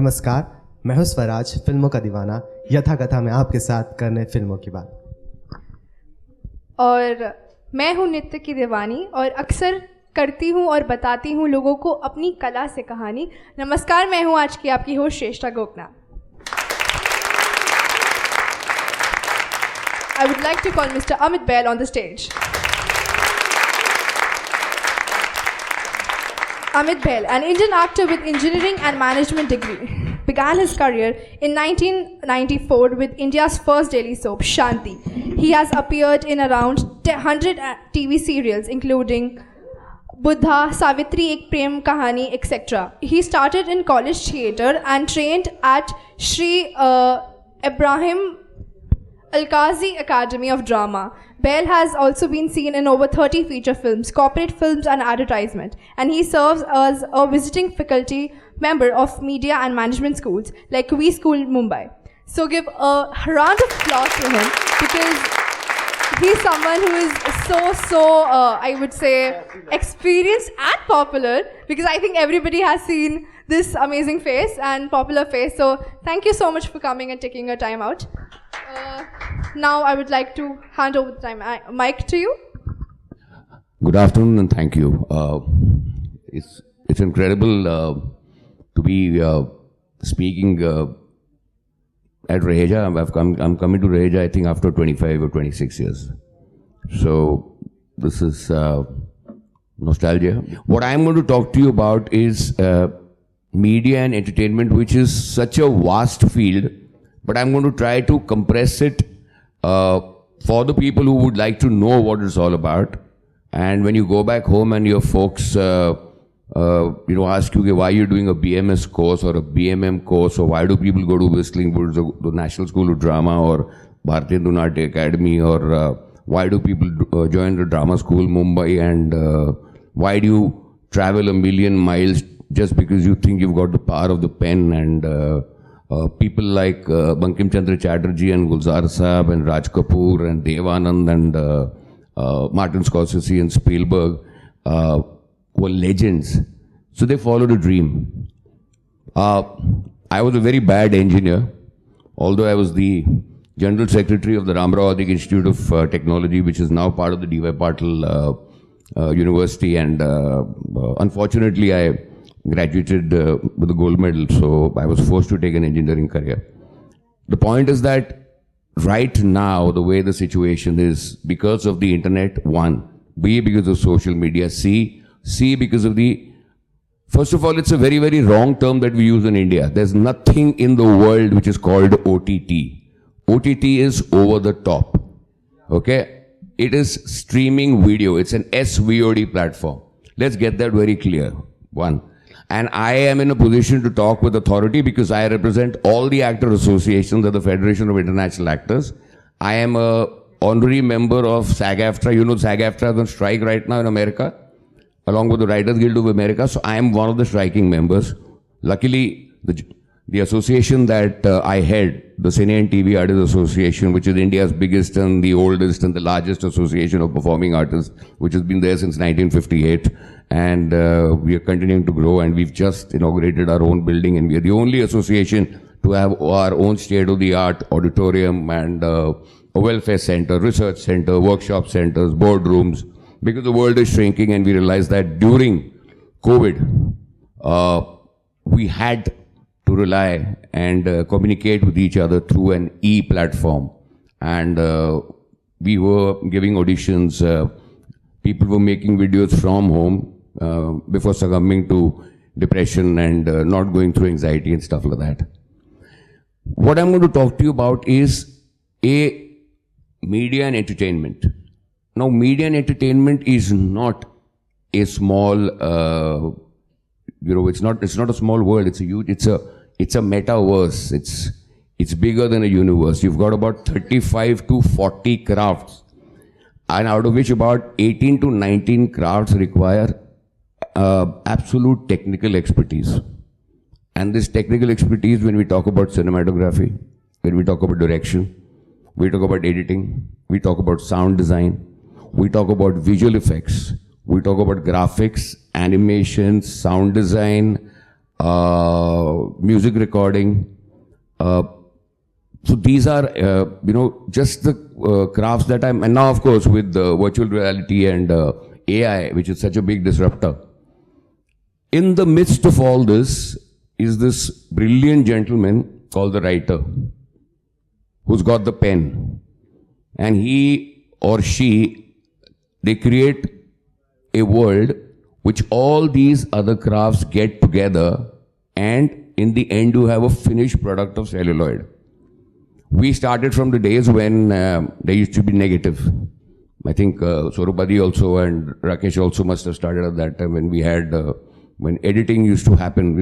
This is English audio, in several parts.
नमस्कार, मैं हूं स्वराज, फिल्मों का दीवाना, यथाकथा में आपके साथ करने फिल्मों की बात। और मैं हूं नृत्य की दीवानी और अक्सर करती हूं और बताती हूं लोगों को अपनी कला से कहानी। नमस्कार, मैं हूं आज की आपकी host Shreshtha Gopnath. I would like to call Mr. Amit Bahl on the stage. Amit Bahl, an Indian actor with engineering and management degree, began his career in 1994 with India's first daily soap, Shanti. He has appeared in around 100 TV serials, including Buddha, Savitri Ek Prem Kahani, etc. He started in college theatre and trained at Sri Ibrahim Al-Qazi Academy of Drama. Bahl has also been seen in over 30 feature films, corporate films and advertisement, and he serves as a visiting faculty member of media and management schools like We School Mumbai. So give a round of applause to him because he's someone who is so I would say experienced and popular, because I think everybody has seen this amazing face and popular face. So thank you so much for coming and taking your time out. Now I would like to hand over the mic to you. Good afternoon and thank you. It's incredible to be speaking at Raheja. I'm coming to Raheja I think after 25 or 26 years. So this is nostalgia. What I'm going to talk to you about is media and entertainment, which is such a vast field, but I'm going to try to compress it for the people who would like to know what it's all about. And when you go back home and your folks ask you, okay, why are you doing a BMS course or a BMM course, or why do people go to Whistling Woods or the National School of Drama or Bharatiya Natya Academy, or why do people join the drama school Mumbai, and why do you travel a million miles just because you think you've got the power of the pen? And people like Bankim Chandra Chatterjee and Gulzar Saab and Raj Kapoor and Devanand and Martin Scorsese and Spielberg were legends. So they followed a dream. I was a very bad engineer, although I was the General Secretary of the Ramarao Adik Institute of Technology, which is now part of the D.Y. Patil University, and unfortunately I graduated with a gold medal, so I was forced to take an engineering career. The point is that right now, the way the situation is, because of the internet, one, B, because of social media, C, because of the, first of all, it's a very, very wrong term that we use in India. There's nothing in the world which is called OTT. OTT is over the top, okay? It is streaming video. It's an SVOD platform. Let's get that very clear, one. And I am in a position to talk with authority because I represent all the actor associations of the Federation of International Actors. I am a honorary member of SAG-AFTRA. You know, SAG-AFTRA is on strike right now in America, along with the Writers Guild of America. So I am one of the striking members. Luckily, the association that I head, the Cine and TV Artists Association, which is India's biggest and the oldest and the largest association of performing artists, which has been there since 1958. And we are continuing to grow, and we've just inaugurated our own building, and we are the only association to have our own state-of-the-art auditorium and a welfare center, research center, workshop centers, boardrooms, because the world is shrinking, and we realized that during COVID, we had to rely and communicate with each other through an e-platform. And we were giving auditions, people were making videos from home, before succumbing to depression and not going through anxiety and stuff like that. What I'm going to talk to you about is media and entertainment. Now, media and entertainment is not a small, it's not a small world. It's a huge, it's a metaverse. It's bigger than a universe. You've got about 35 to 40 crafts, and out of which about 18 to 19 crafts require absolute technical expertise. And this technical expertise, when we talk about cinematography, when we talk about direction, we talk about editing, we talk about sound design, we talk about visual effects, we talk about graphics, animation, sound design, music recording. So these are, just the crafts that and now of course with virtual reality and AI, which is such a big disruptor. In the midst of all this is this brilliant gentleman called the writer, who's got the pen. And he or she, they create a world which all these other crafts get together, and in the end you have a finished product of celluloid. We started from the days when there used to be negative. I think Swarupadi also and Rakesh also must have started at that time when we had, when editing used to happen.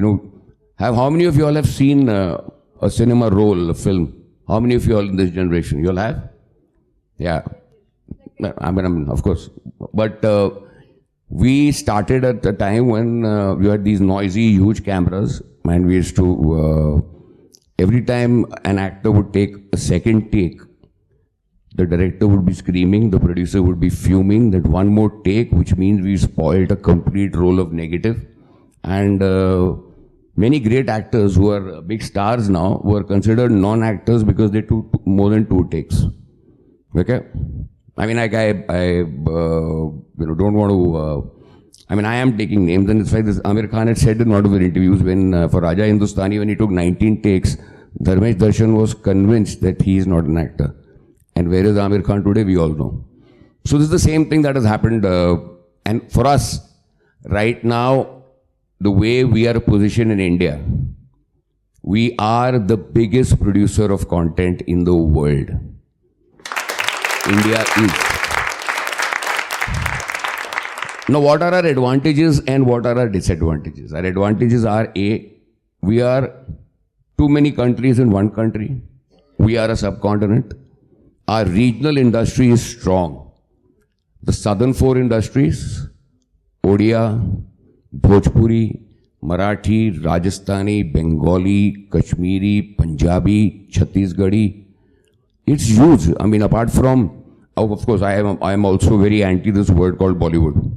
How many of you all have seen a cinema roll, a film? How many of you all in this generation? You all have? Yeah. I mean, of course. But we started at a time when we had these noisy, huge cameras, and we used to, every time an actor would take a second take, the director would be screaming, the producer would be fuming that one more take, which means we spoiled a complete roll of negative. And many great actors who are big stars now were considered non-actors because they took more than 2 takes. Okay? I mean, like I don't want to, I am taking names, and it's like this, Amir Khan had said in one of the interviews when, for Raja Hindustani, when he took 19 takes, Dharmesh Darshan was convinced that he is not an actor. And where is Amir Khan today, we all know. So this is the same thing that has happened, and for us, right now, the way we are positioned in India, we are the biggest producer of content in the world. India is. Now, what are our advantages and what are our disadvantages? Our advantages are A, we are too many countries in one country. We are a subcontinent. Our regional industry is strong. The southern 4 industries, Odia, Bhojpuri, Marathi, Rajasthani, Bengali, Kashmiri, Punjabi, Chhattisgarhi, it's huge. I mean, apart from, of course, I am also very anti this word called Bollywood.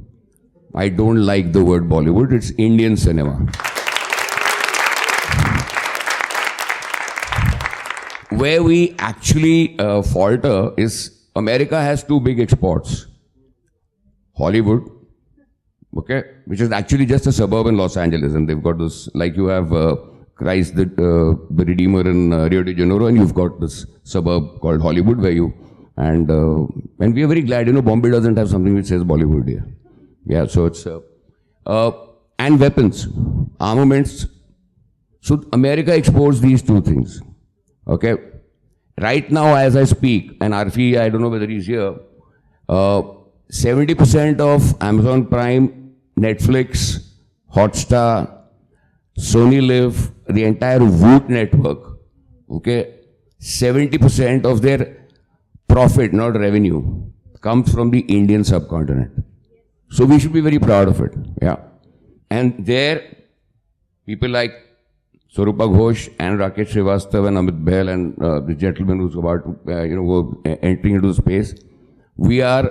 I don't like the word Bollywood. It's Indian cinema. Where we actually falter is America has 2 big exports. Hollywood, okay, which is actually just a suburb in Los Angeles, and they've got this, like you have Christ the Redeemer in Rio de Janeiro, and you've got this suburb called Hollywood where you, and we are very glad, Bombay doesn't have something which says Bollywood here. Yeah, so it's, and weapons, armaments. So America exports these 2 things, okay. Right now, as I speak, and Arfi, I don't know whether he's here, 70% of Amazon Prime, Netflix, Hotstar, Sony Live, the entire Voot network, okay, 70% of their profit, not revenue, comes from the Indian subcontinent. So we should be very proud of it, yeah. And there, people like Swarupa Ghosh and Rakesh Srivastava and Amit Bahl and the gentleman who's about to, entering into the space, we are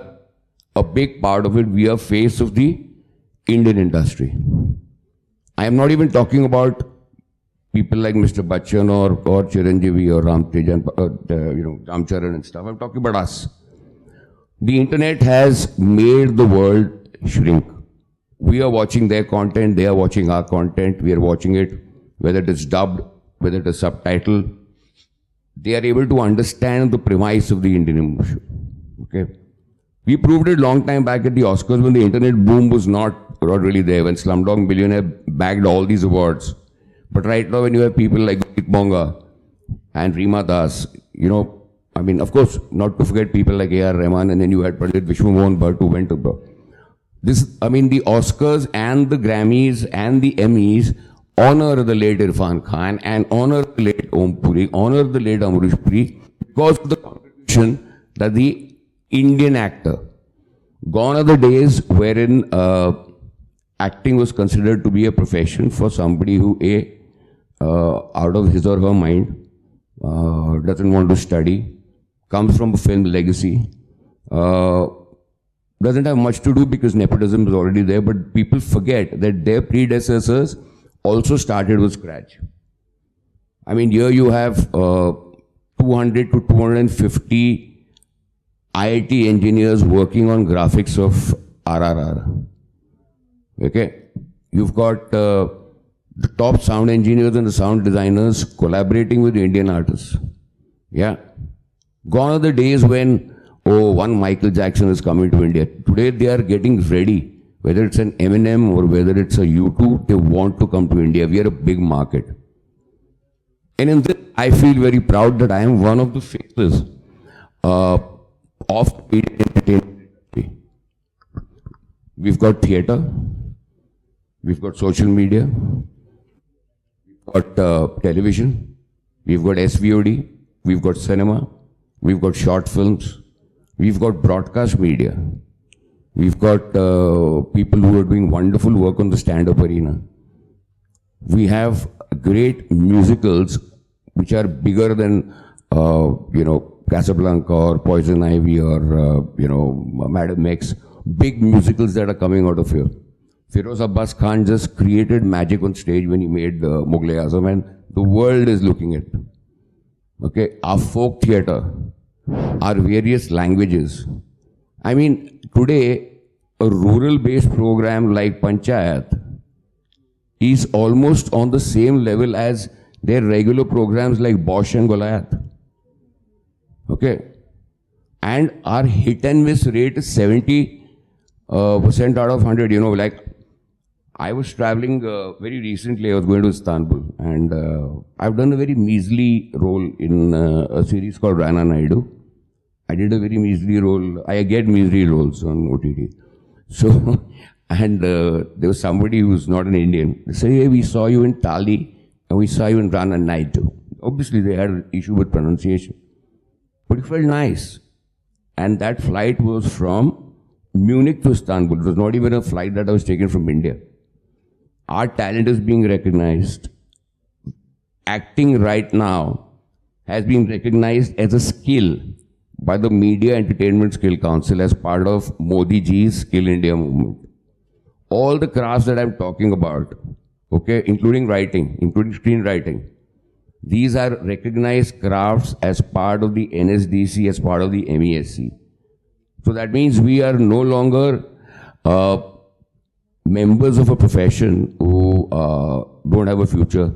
a big part of it. We are face of the Indian industry. I am not even talking about people like Mr. Bachchan or Chiranjeevi or Ram Tej and Ram Charan and stuff. I'm talking about us. The internet has made the world shrink. We are watching their content, they are watching our content, we are watching it, whether it is dubbed, whether it is subtitled. They are able to understand the premise of the Indian emotion. Okay. We proved it long time back at the Oscars when the internet boom was not really there, when Slumdog Millionaire bagged all these awards. But right now when you have people like Git Bonga and Reema Das, of course, not to forget people like A.R. Rahman, and then you had Pandit Vishwamohan Bhatt who went abroad. The Oscars and the Grammys and the Emmys honor the late Irfan Khan and honor the late Om Puri, honor the late Amrish Puri because of the contribution that the Indian actor. Gone are the days wherein acting was considered to be a profession for somebody who out of his or her mind doesn't want to study, comes from a film legacy, doesn't have much to do because nepotism is already there, but people forget that their predecessors also started with scratch. I mean, here you have 200 to 250 IIT engineers working on graphics of RRR. Okay? You've got the top sound engineers and the sound designers collaborating with Indian artists. Yeah. Gone are the days when, oh, one Michael Jackson is coming to India. Today they are getting ready. Whether it's an Eminem or whether it's a U2, they want to come to India. We are a big market. And in this, I feel very proud that I am one of the faces of Indian entertainment industry. We've got theatre, we've got social media, we've got television, we've got SVOD, we've got cinema, we've got short films, we've got broadcast media, we've got people who are doing wonderful work on the stand-up arena. We have great musicals which are bigger than, Casablanca or Poison Ivy or, Madam X. Big musicals that are coming out of here. Feroz Abbas Khan just created magic on stage when he made Mughal-e-Azam, and the world is looking at it. Okay, our folk theatre, our various languages. I mean, today, a rural-based program like Panchayat is almost on the same level as their regular programs like Bosch and Goliath. Okay. And our hit and miss rate is 70% out of 100. Like I was traveling very recently, I was going to Istanbul, and I've done a very measly role in a series called Rana Naidu. I did a very measly role. I get measly roles on OTT. So, and there was somebody who's not an Indian. They say, hey, we saw you in Tali and we saw you in Rana Naidu. Obviously, they had an issue with pronunciation. But it felt nice. And that flight was from Munich to Istanbul. It was not even a flight that I was taken from India. Our talent is being recognized. Acting right now has been recognized as a skill by the Media Entertainment Skill Council as part of Modi ji's Skill India movement. All the crafts that I'm talking about, okay, including writing, including screenwriting, these are recognized crafts as part of the NSDC, as part of the MESC. So that means we are no longer members of a profession who don't have a future.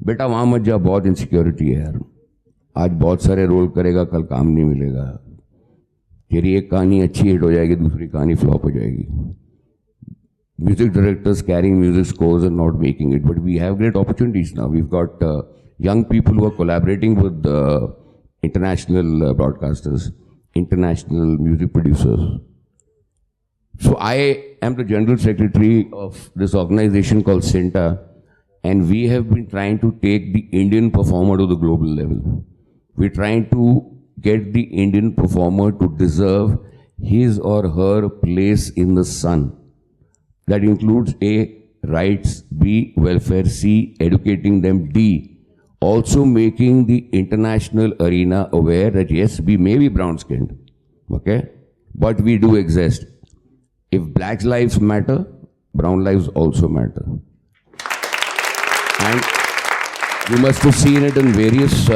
बेटा वहाँ मत जा, बहुत insecurity है यार. आज बहुत सारे रोल करेगा, कल काम नहीं मिलेगा. तेरी एक कहानी अच्छी हिट हो जाएगी, दूसरी कहानी फ्लॉप हो जाएगी. Music directors carrying music scores and not making it, but we have great opportunities now. We've got young people who are collaborating with international broadcasters, international music producers. So I am the general secretary of this organization called CINTA, and we have been trying to take the Indian performer to the global level. We're trying to get the Indian performer to deserve his or her place in the sun. That includes A, rights, B, welfare, C, educating them, D, also making the international arena aware that yes, we may be brown-skinned, okay, but we do exist. If black lives matter, brown lives also matter. And you must have seen it in various,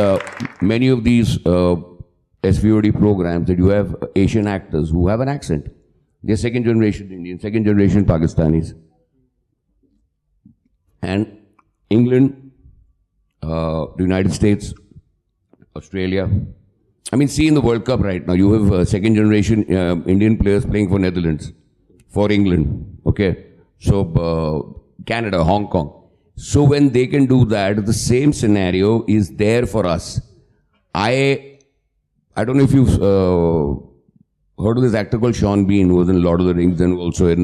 many of these SVOD programs that you have Asian actors who have an accent. They're second generation Indian, second generation Pakistanis. And England, the United States, Australia. I mean, see in the World Cup right now, you have second generation Indian players playing for Netherlands, for England, okay? So, Canada, Hong Kong. So when they can do that, the same scenario is there for us. I don't know if you've heard of this actor called Sean Bean, who was in Lord of the Rings and also in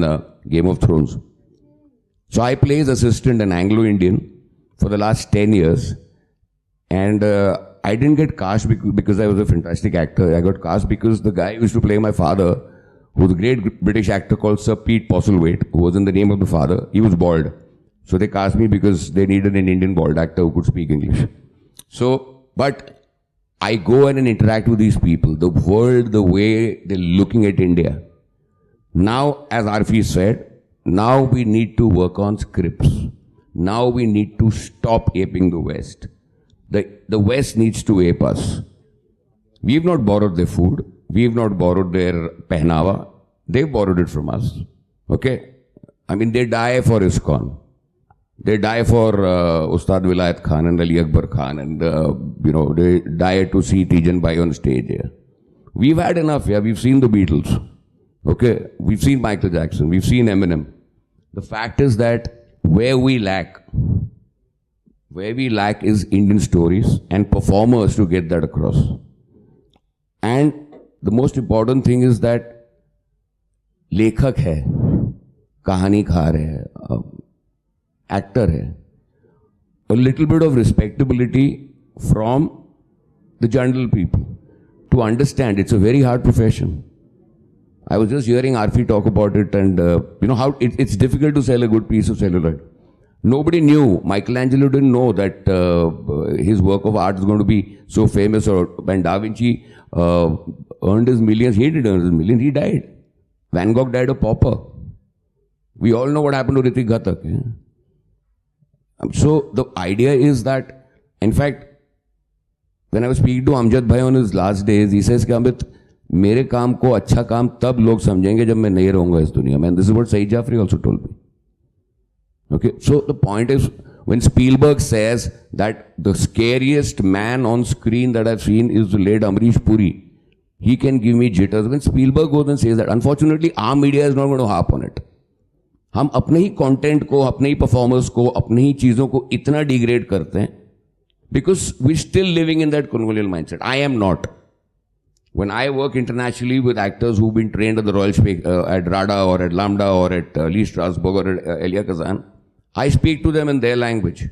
Game of Thrones. So I play his assistant, an Anglo-Indian, for the last 10 years. And I didn't get cast because I was a fantastic actor. I got cast because the guy who used to play my father, who was a great British actor called Sir Pete Postlethwaite, who was in The Name of the Father, he was bald. So they cast me because they needed an Indian bald actor who could speak English. So, but I go and interact with these people, the world, the way they're looking at India. Now, as Arfi said, now we need to work on scripts. Now we need to stop aping the West. The West needs to ape us. We've not borrowed their food. We've not borrowed their pehnava. They've borrowed it from us. Okay? I mean, they die for ISKCON. They die for Ustad Vilayat Khan and Ali Akbar Khan, and they die to see Tijan Bhai on stage here. We've had enough. Yeah, we've seen the Beatles. Okay, we've seen Michael Jackson. We've seen Eminem. The fact is that where we lack is Indian stories and performers to get that across. And the most important thing is that लेखक है, कहानीकार है, actor hai. A little bit of respectability from the general people to understand it's a very hard profession. I was just hearing Arfi talk about it, and how it's difficult to sell a good piece of celluloid. Nobody knew. Michelangelo didn't know that his work of art is going to be so famous. When Da Vinci earned his millions, he didn't earn his millions, he died. Van Gogh died a pauper. We all know what happened to Ritik Ghatak. Yeah? So the idea is that, in fact, when I was speaking to Amjad Bhai on his last days, he says कि अमित मेरे काम को अच्छा काम तब लोग समझेंगे जब मैं नहीं रहूँगा इस दुनिया में. And this is what Saeed Jafri also told me. Okay, so the point is, when Spielberg says that the scariest man on screen that I've seen is the late Amrish Puri, he can give me jitters. When Spielberg goes and says that, unfortunately, our media is not going to harp on it. हम अपने ही content को, अपने ही performers को, अपने ही चीजों को इतना degrade करते हैं because we still living in that colonial mindset. I am not. When I work internationally with actors who've been trained at the Royal at RADA or at Lambda or at Lee Strasberg or at Elia Kazan, I speak to them in their language,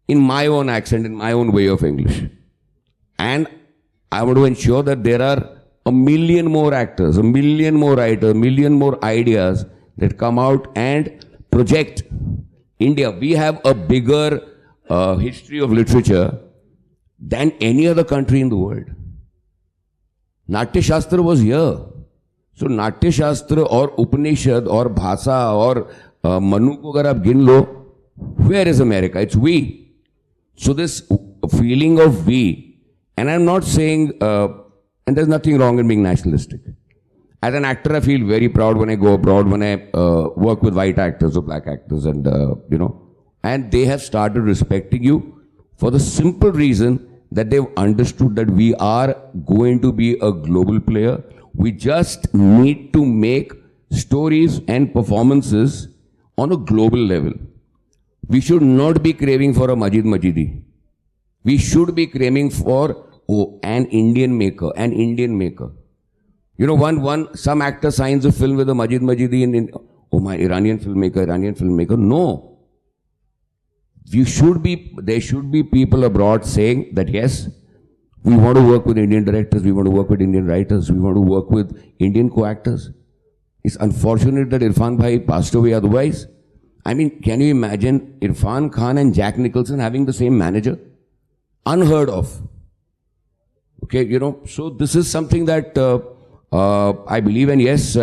in my own accent, in my own way of English. And I want to ensure that there are a million more actors, a million more writers, a million more ideas that come out and project India. We have a bigger history of literature than any other country in the world. Natya Shastra was here. So Natya Shastra or Upanishad or Bhasa or Manu ko agar aap gin lo, where is America? It's we. So this feeling of we, and I'm not saying, and there's nothing wrong in being nationalistic. As an actor, I feel very proud when I go abroad, when I work with white actors or black actors, and and they have started respecting you for the simple reason that they've understood that we are going to be a global player. We just need to make stories and performances on a global level. We should not be craving for a Majid Majidi. We should be craving for an Indian maker, an Indian maker. Some actor signs a film with a Majid Majidi and my Iranian filmmaker. No. There should be people abroad saying that yes, we want to work with Indian directors, we want to work with Indian writers, we want to work with Indian co-actors. It's unfortunate that Irfan Bhai passed away otherwise. I mean, can you imagine Irfan Khan and Jack Nicholson having the same manager? Unheard of. Okay, so this is something that I believe in. Yes,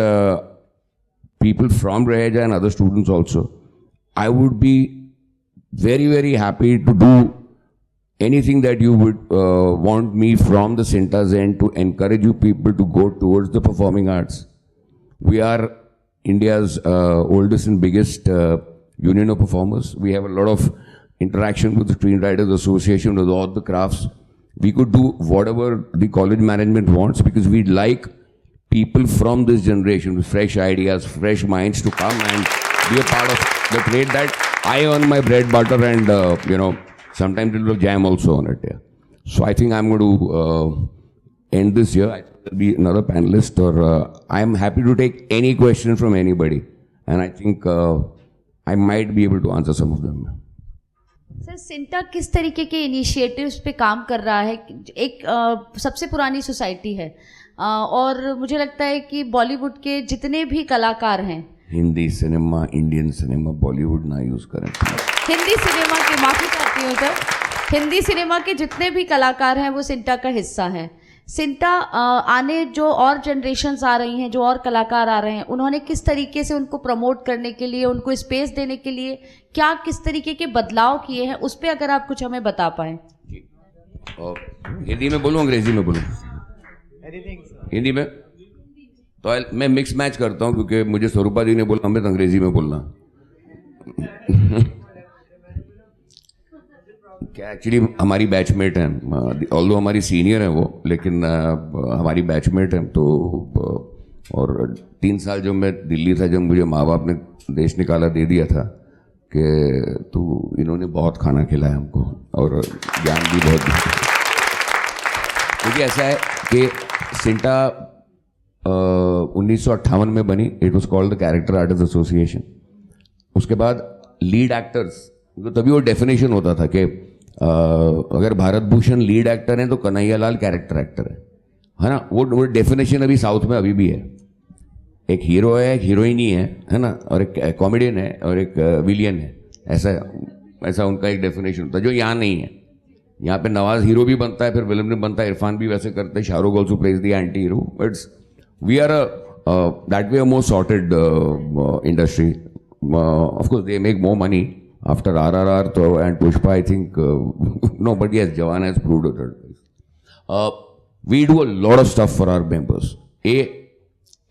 people from Raheja and other students also. I would be very, very happy to do anything that you would want me from the Cinta's end to encourage you people to go towards the performing arts. We are India's oldest and biggest union of performers. We have a lot of interaction with the Screenwriters Association, with all the crafts. We could do whatever the college management wants because we'd like people from this generation with fresh ideas, fresh minds to come and be a part of the trade that I earn my bread, butter, and sometimes a little jam also on it. Yeah. So I think I'm going to end this here. I think there'll be another panelist, or I'm happy to take any question from anybody, and I think I might be able to answer some of them. Sir, CINTAA किस तरीके के initiatives पे काम कर रहा है? एक सबसे पुरानी सोसाइटी है और मुझे लगता है कि बॉलीवुड के जितने भी कलाकार हैं, Hindi cinema, Indian cinema, Bollywood ना यूज करें. हिंदी सिनेमा के, माफ़ी चाहती हूँ सर, हिंदी सिनेमा के जितने भी कलाकार हैं वो सिंटा का हिस्सा हैं. सिंटा आने जो और जनरेशन्स आ रही हैं, जो और कलाकार आ रहे हैं, उन्होंने किस तरीके से उनको प्रमोट करने के लिए, उनको स्पेस देने के लिए क्या किस तरीके के बदलाव किए हैं, उस पर अगर आप कुछ हमें बता पाएं। हिंदी में बोलूँ अंग्रेजी में बोलूँ? हिंदी में तो मैं मिक्स मैच करता हूँ, क्योंकि मुझे स्वरूपा जी ने बोला अमृत अंग्रेजी में बोलना। क्या एक्चुअली हमारी बैचमेट हैं, ऑल्दो हमारी सीनियर हैं वो, लेकिन हमारी बैचमेट हैं। तो और 3 साल जब मैं दिल्ली था, जब मुझे माँ बाप ने देश निकाला दे दिया था कि तो इन्होंने बहुत खाना खिलाया हमको और ज्ञान भी बहुत दिया। क्योंकि ऐसा है कि सिंटा 1958 में बनी। It was called the character artist association. उसके बाद लीड एक्टर्स, तो तभी वो डेफिनेशन होता था कि अगर भारत भूषण लीड एक्टर है तो कन्हैया लाल कैरेक्टर एक्टर है ना। वो डेफिनेशन अभी साउथ में अभी भी है। एक हीरो है, एक हीरोइन ही है ना, और एक कॉमेडियन है और एक विलियन है। ऐसा उनका एक डेफिनेशन था, जो यहाँ नहीं है। यहाँ पे नवाज हीरो भी बनता है, फिर विलन भी बनता है, इरफान भी वैसे करते हैं, Shahrukh also plays the anti hero. It's we are that way a more sorted industry. Of course they make more money after RRR and Pushpa, I think, no, but yes, Jawan has proved it. We do a lot of stuff for our members.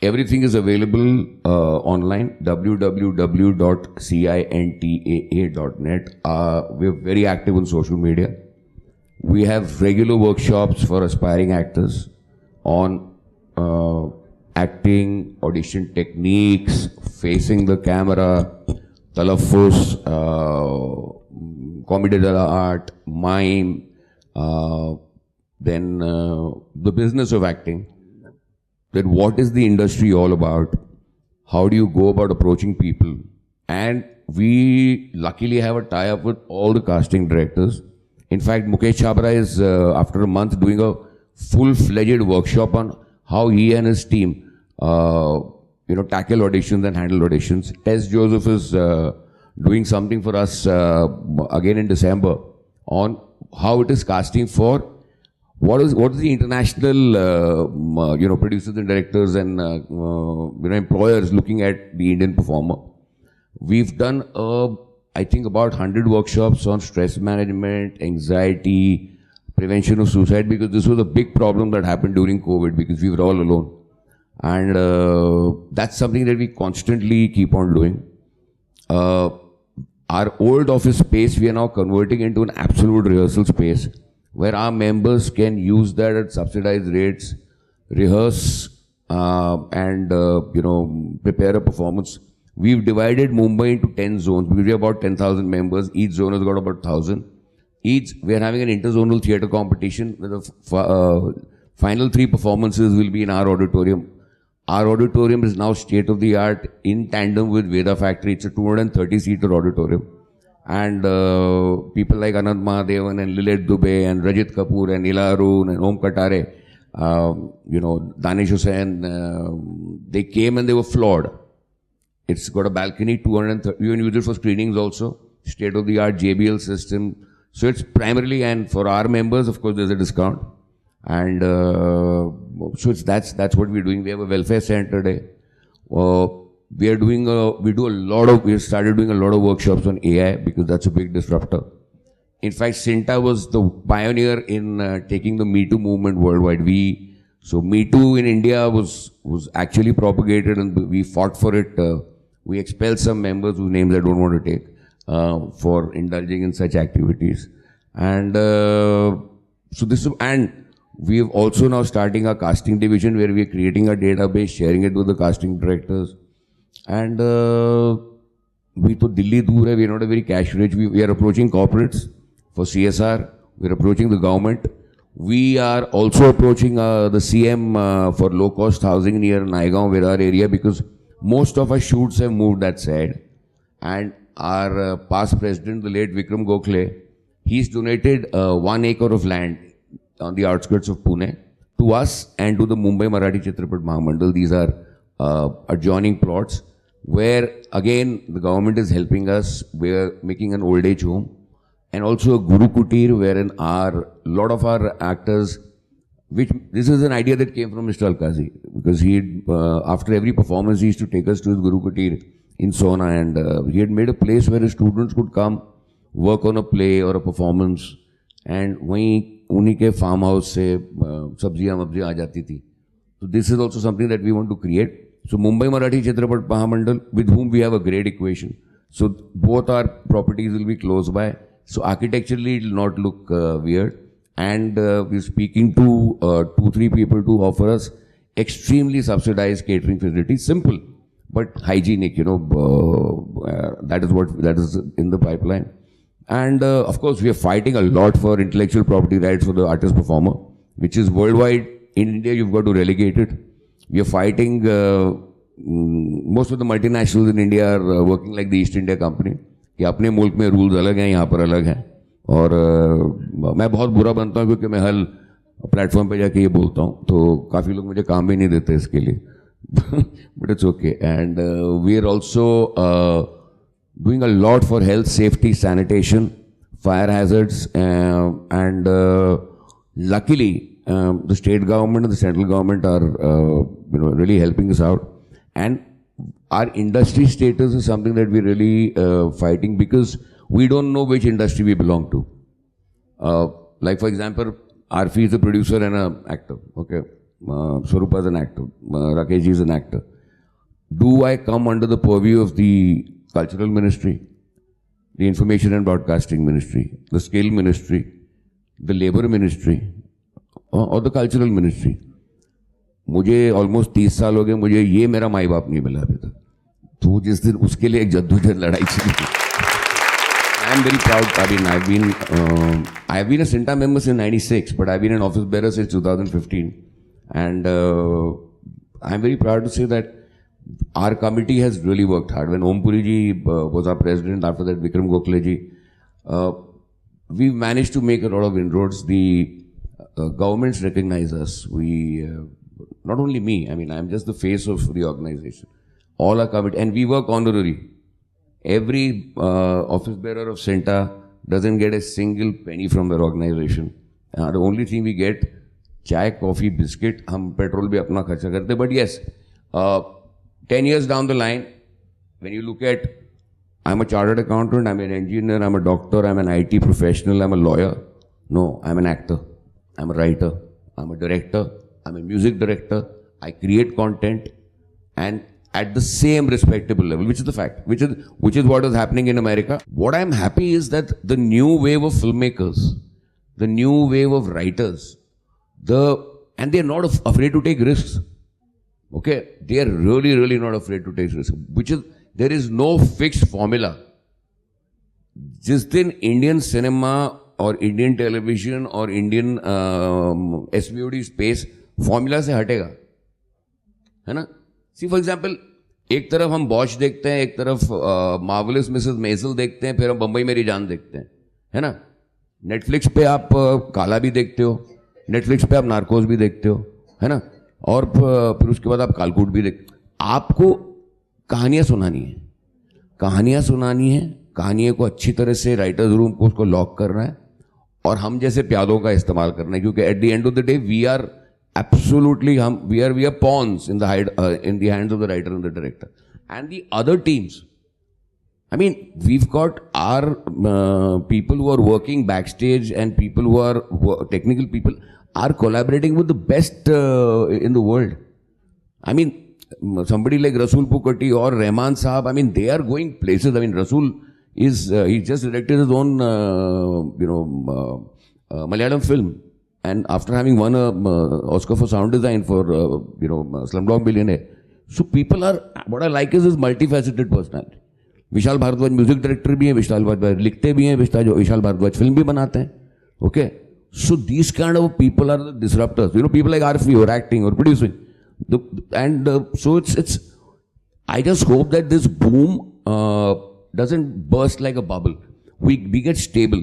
Everything is available online, www.cintaa.net. We're very active on social media. We have regular workshops for aspiring actors on acting, audition techniques, facing the camera, talaffuz, comedy art, mime, then the business of acting. Then what is the industry all about? How do you go about approaching people? And we luckily have a tie-up with all the casting directors. In fact, Mukesh Chabra is, after a month, doing a full-fledged workshop on how he and his team tackle auditions and handle auditions. Tess Joseph is doing something for us again in December on how it is casting for what is the international producers and directors and employers looking at the Indian performer. We've done I think about 100 workshops on stress management, anxiety, prevention of suicide, because this was a big problem that happened during COVID because we were all alone. And that's something that we constantly keep on doing. Our old office space, we are now converting into an absolute rehearsal space where our members can use that at subsidized rates, rehearse and prepare a performance. We've divided Mumbai into 10 zones because we have about 10,000 members. Each zone has got about 1,000. We are having an interzonal theatre competition where the final 3 performances will be in our auditorium. Our auditorium is now state of the art in tandem with Veda Factory. It's a 230-seater auditorium. And people like Anand Mahadevan and Lilith Dubey and Rajit Kapoor and Ila Arun and Om Katare, Danish Hussain, they came and they were floored. It's got a balcony, 230, you can use it for screenings also, state of the art JBL system. So it's primarily, and for our members, of course, there's a discount. And so that's what we're doing. We have a welfare center day. We started doing a lot of workshops on AI because that's a big disruptor. In fact, Cinta was the pioneer in taking the Me Too movement worldwide. So Me Too in India was actually propagated and we fought for it. We expelled some members whose names I don't want to take for indulging in such activities. And and we have also now starting a casting division where we are creating a database, sharing it with the casting directors. And we to Delhi dur hai, we are not a very cash rich. We are approaching corporates for CSR. We are approaching the government. We are also approaching the CM for low cost housing near Naigaon, Virar area, because most of our shoots have moved that side. And our past president, the late Vikram Gokhale, he's donated 1 acre of land on the outskirts of Pune to us and to the Mumbai Marathi Chitrapat Mahamandal. These are adjoining plots where again the government is helping us. We're making an old age home and also a Guru Kutir wherein lot of our actors This is an idea that came from Mr. Alkazi, because he had, after every performance, he used to take us to his Guru Kutir in Sona, and he had made a place where his students could come, work on a play or a performance, and वहीं उन्हीं के farm house से सब्जियां मब्जियां आ जाती थी. So this is also something that we want to create. So Mumbai Marathi Chitrapat Mahamandal, with whom we have a great equation. So both our properties will be close by. So architecturally it will not look weird. And we're speaking to 2-3 people to offer us extremely subsidized catering facilities. Simple, but hygienic, you know, that is in the pipeline. And of course, we are fighting a lot for intellectual property rights for the artist performer, which is worldwide. In India, you've got to relegate it. We are fighting, most of the multinationals in India are working like the East India Company. कि अपने मुल्क में rules अलग हैं, यहाँ पर अलग हैं. और मैं बहुत बुरा बनता हूँ क्योंकि मैं हर प्लेटफॉर्म पे जाके ये बोलता हूँ, तो काफ़ी लोग मुझे काम भी नहीं देते इसके लिए. But it's okay. And we are also doing a lot for health, safety, sanitation, fire hazards, and luckily the state government and the central government are really helping us out. And our industry status is something that we're really fighting, because we don't know which industry we belong to. Like for example, Arfi is a producer and an actor. Okay, Swarupa is an actor. Rakesh is an actor. Do I come under the purview of the Cultural Ministry, the Information and Broadcasting Ministry, the Skill Ministry, the Labor Ministry, or the Cultural Ministry? मुझे almost 30 साल हो गए, मुझे ये मेरा माई बाप नहीं मिला अभी तक. तो जिस दिन उसके लिए एक जद्दोजहद लड़ाई चली. I am very proud. I mean, I've been a CINTA member since '96, but I've been an office bearer since 2015, and I'm very proud to say that our committee has really worked hard. When Om Puri ji was our president, after that Vikram Gokhale ji, we managed to make a lot of inroads. The governments recognize us. We, not only me, I mean, I'm just the face of the organization. All our committee, and we work honorary. Every office bearer of CINTA doesn't get a single penny from their organization. The only thing we get, chai, coffee, biscuit, hum petrol bhi apna kharcha karte. But yes, 10 years down the line, when you look at, I'm a chartered accountant, I'm an engineer, I'm a doctor, I'm an IT professional, I'm a lawyer. No, I'm an actor, I'm a writer, I'm a director, I'm a music director. I create content, and at the same respectable level, which is the fact, which is what is happening in America. What I'm happy is that the new wave of filmmakers, the new wave of writers, and they're not afraid to take risks. Okay, they are really, really not afraid to take risks. There is no fixed formula. जिस दिन Indian cinema or Indian television or Indian SVOD space formula से हटेगा, है ना? See, for example, एक तरफ हम Bosch देखते हैं, एक तरफ मार्वलस मिसेस मेजल देखते हैं, फिर हम बम्बई मेरी जान देखते हैं, है ना? नेटफ्लिक्स पे आप काला भी देखते हो, नेटफ्लिक्स पे आप नार्कोस भी देखते हो, है ना? और फिर उसके बाद आप कालकूट भी देखते. आपको कहानियां सुनानी है, कहानियों को अच्छी तरह से राइटर्स रूम को उसको लॉक करना है, और हम जैसे प्यादों का इस्तेमाल करना है, क्योंकि at the end of the day we are absolutely, we are pawns in the hands of the writer and the director. And the other teams, I mean, we've got our people who are working backstage, and people who are technical people are collaborating with the best in the world. I mean, somebody like Rasool Pukati or Rahman Saab, I mean, they are going places. I mean, Rasool he just directed his own Malayalam film. And after having won an Oscar for sound design for, Slumdog Millionaire. So people are, what I like is his multifaceted personality. Vishal Bhardwaj music director भी हैं, विशाल भारद्वाज लिखते भी हैं, Vishal Bhardwaj film भी बनाते हैं. Okay? So these kind of people are the disruptors. People like Arfi or acting or producing. So it's, I just hope that this boom doesn't burst like a bubble. We get stable.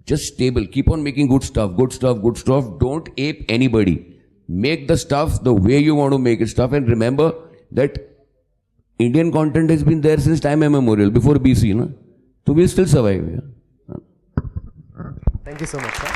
Just stable. Keep on making good stuff. Don't ape anybody. Make the stuff the way you want to make it stuff. And remember that Indian content has been there since time immemorial, before BC. So we'll still survive. Thank you so much, sir.